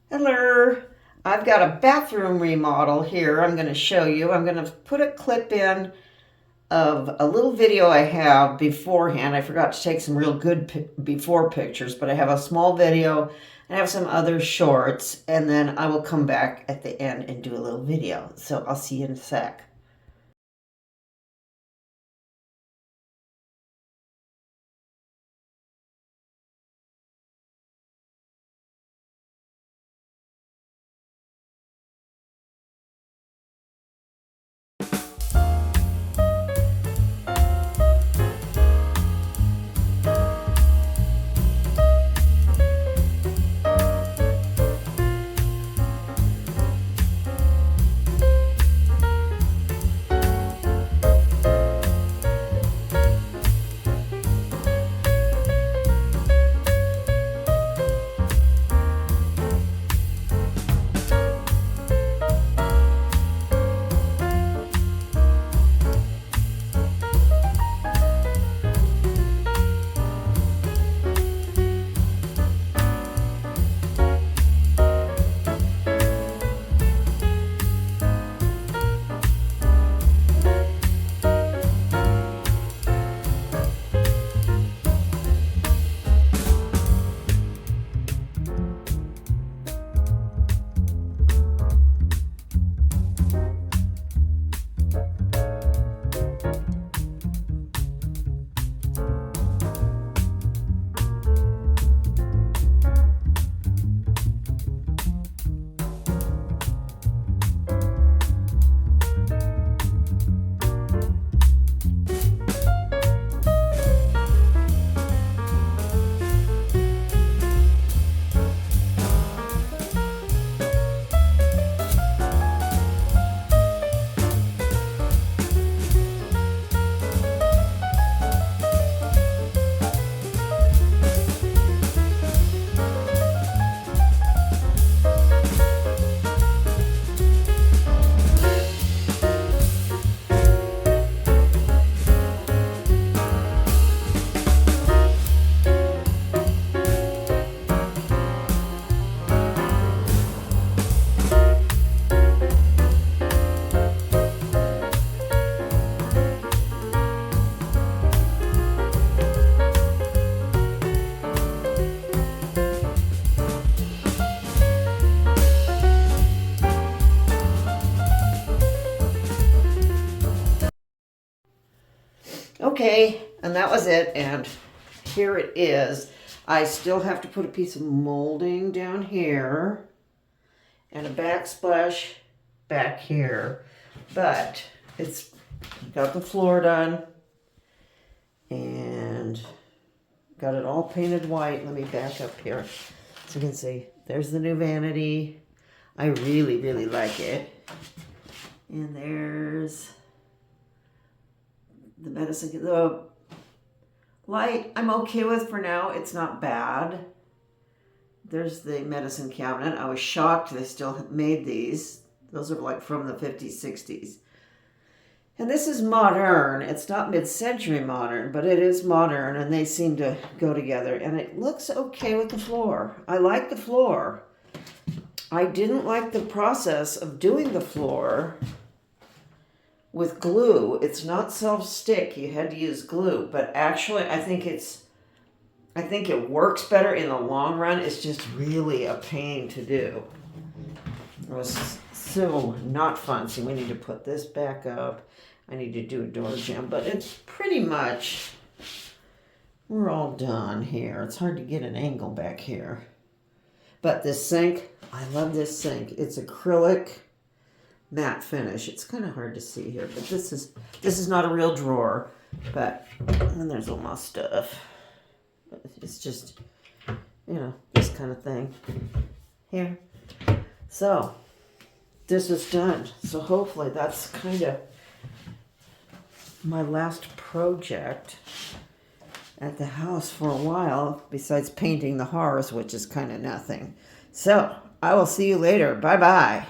Hello. I've got a bathroom remodel here I'm going to show you. I'm going to put a clip in of a little video I have beforehand. I forgot to take some real good before pictures, but I have a small video. I have some other shorts, and then I will come back at the end and do a little video. So I'll see you in a sec. Okay, and that was it, and here it is. I still have to put a piece of molding down here and a backsplash back here, but it's got the floor done and got it all painted white. Let me back up here so you can see. There's the new vanity. I really, really like it. And there's the medicine. The light I'm okay with for now. It's not bad. There's the medicine cabinet. I was shocked they still made these. Those are like from the 50s, 60s. And this is modern. It's not mid-century modern, but it is modern, and they seem to go together. And it looks okay with the floor. I like the floor. I didn't like the process of doing the floor with glue. It's not self-stick. You had to use glue, but actually I think it works better in the long run. It's just really a pain to do. It was so not fun. See, we need to put this back up. I need to do a door jamb, but it's pretty much, we're all done here. It's hard to get an angle back here. But this sink, I love this sink. It's acrylic matte finish. It's kind of hard to see here, but this is not a real drawer. But and there's all my stuff. But it's just, this kind of thing here. So this is done. So hopefully that's kind of my last project at the house for a while, besides painting the hearth, which is kind of nothing. So I will see you later. Bye bye.